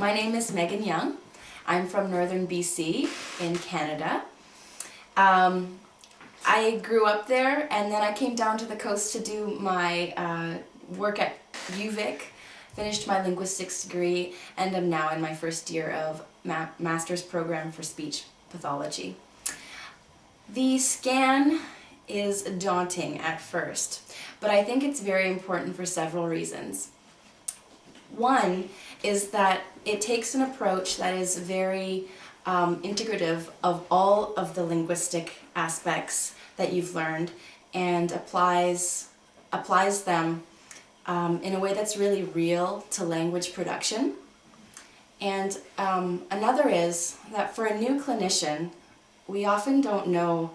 My name is Megan Young. I'm from Northern BC in Canada. I grew up there, and then I came down to the coast to do my work at UVic, finished my linguistics degree, and am now in my first year of master's program for speech pathology. The scan is daunting at first, but I think it's very important for several reasons. One is that it takes an approach that is very integrative of all of the linguistic aspects that you've learned and applies them in a way that's really real to language production. And another is that for a new clinician, we often don't know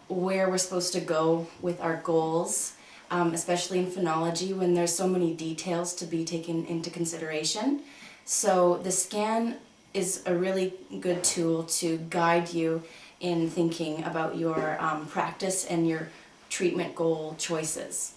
where we're supposed to go with our goals, especially in phonology when there's so many details to be taken into consideration. So the scan is a really good tool to guide you in thinking about your practice and your treatment goal choices.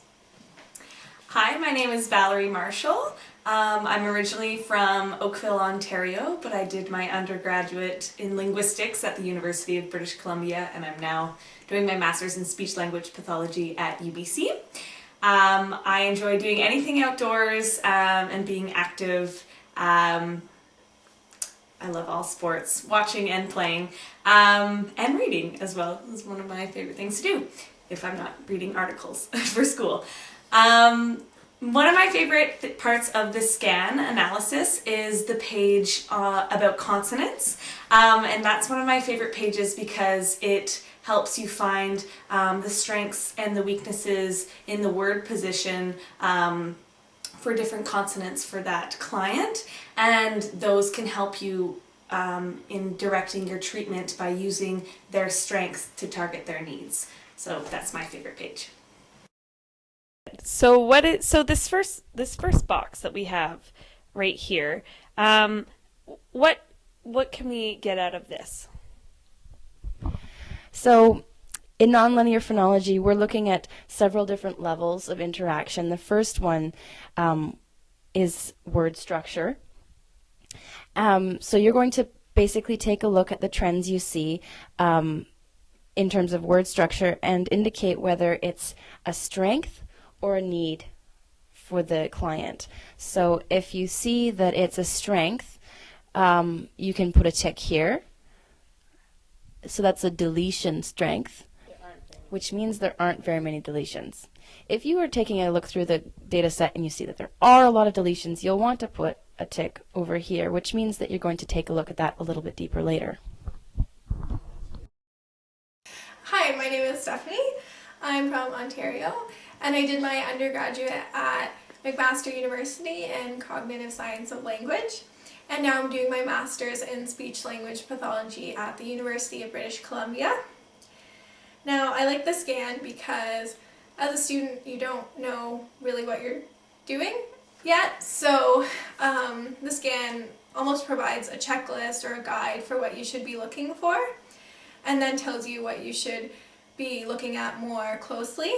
Hi, my name is Valerie Marshall. I'm originally from Oakville, Ontario, but I did my undergraduate in linguistics at the University of British Columbia, and I'm now doing my master's in speech-language pathology at UBC. I enjoy doing anything outdoors and being active. I love all sports, watching and playing, and reading as well is one of my favorite things to do if I'm not reading articles for school. One of my favorite parts of the scan analysis is the page about consonants, and that's one of my favorite pages because it helps you find the strengths and the weaknesses in the word position for different consonants for that client, and those can help you in directing your treatment by using their strengths to target their needs. So that's my favorite page. So this first box that we have right here, what can we get out of this? So in nonlinear phonology, we're looking at several different levels of interaction. The first one is word structure. So you're going to basically take a look at the trends you see in terms of word structure and indicate whether it's a strength or a need for the client. So if you see that it's a strength, you can put a tick here. So that's a deletion strength, which means there aren't very many deletions. If you are taking a look through the data set and you see that there are a lot of deletions, you'll want to put a tick over here, which means that you're going to take a look at that a little bit deeper later. Hi, my name is Stephanie. I'm from Ontario, and I did my undergraduate at McMaster University in Cognitive Science of Language, and now I'm doing my master's in speech-language pathology at the University of British Columbia. Now, I like the scan because as a student, you don't know really what you're doing yet, so the scan almost provides a checklist or a guide for what you should be looking for, and then tells you what you should be looking at more closely.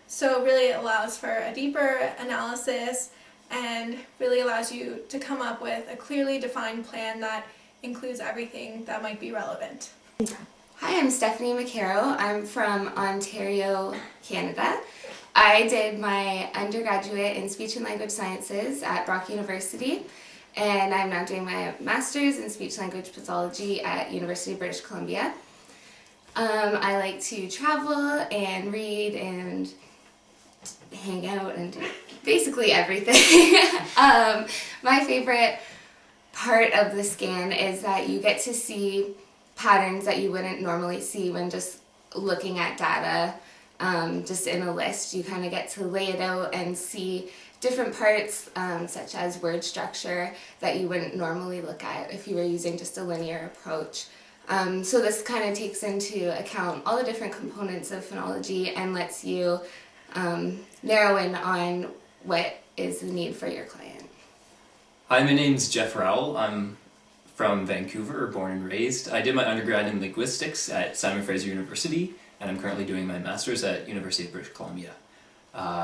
So really it allows for a deeper analysis and really allows you to come up with a clearly defined plan that includes everything that might be relevant. Hi, I'm Stephanie McCarroll. I'm from Ontario, Canada. I did my undergraduate in speech and language sciences at Brock University, and I'm now doing my master's in speech language pathology at University of British Columbia. I like to travel and read and hang out and do basically everything. My favorite part of the scan is that you get to see patterns that you wouldn't normally see when just looking at data just in a list. You kind of get to lay it out and see different parts such as word structure that you wouldn't normally look at if you were using just a linear approach. So this kind of takes into account all the different components of phonology and lets you narrow in on what is the need for your client. Hi, my name's Jeff Rowell. I'm from Vancouver, born and raised. I did my undergrad in linguistics at Simon Fraser University, and I'm currently doing my master's at University of British Columbia.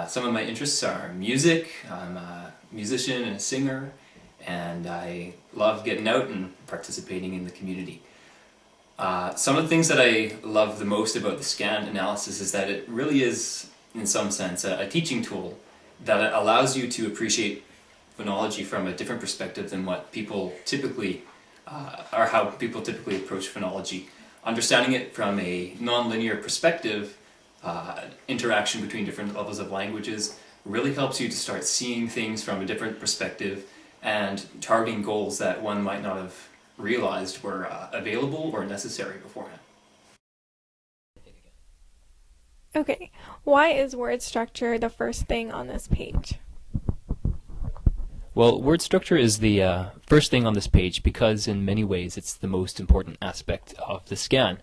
Some of my interests are music. I'm a musician and a singer, and I love getting out and participating in the community. Some of the things that I love the most about the scan analysis is that it really is, in some sense, a teaching tool that allows you to appreciate phonology from a different perspective than what people typically, or how people typically approach phonology. Understanding it from a non-linear perspective, interaction between different levels of languages, really helps you to start seeing things from a different perspective and targeting goals that one might not have realized were available or necessary beforehand. Okay, why is word structure the first thing on this page? Well, word structure is the first thing on this page because in many ways it's the most important aspect of the scan.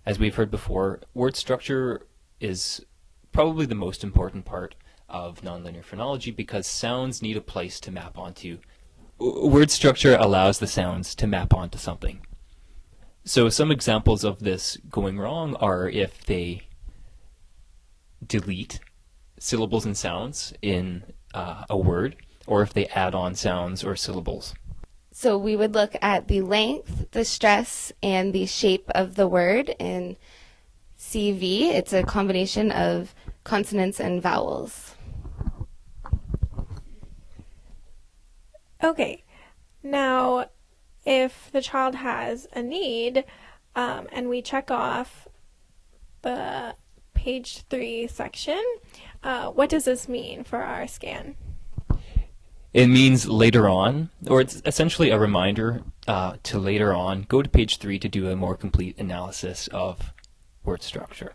As we've heard before, word structure is probably the most important part of nonlinear phonology because sounds need a place to map onto. Word structure allows the sounds to map onto something. So some examples of this going wrong are if they delete syllables and sounds in a word, or if they add on sounds or syllables. So we would look at the length, the stress, and the shape of the word in CV. It's a combination of consonants and vowels. Okay, now if the child has a need and we check off the page 3 section, what does this mean for our scan? It means later on, or it's essentially a reminder to later on go to page 3 to do a more complete analysis of word structure.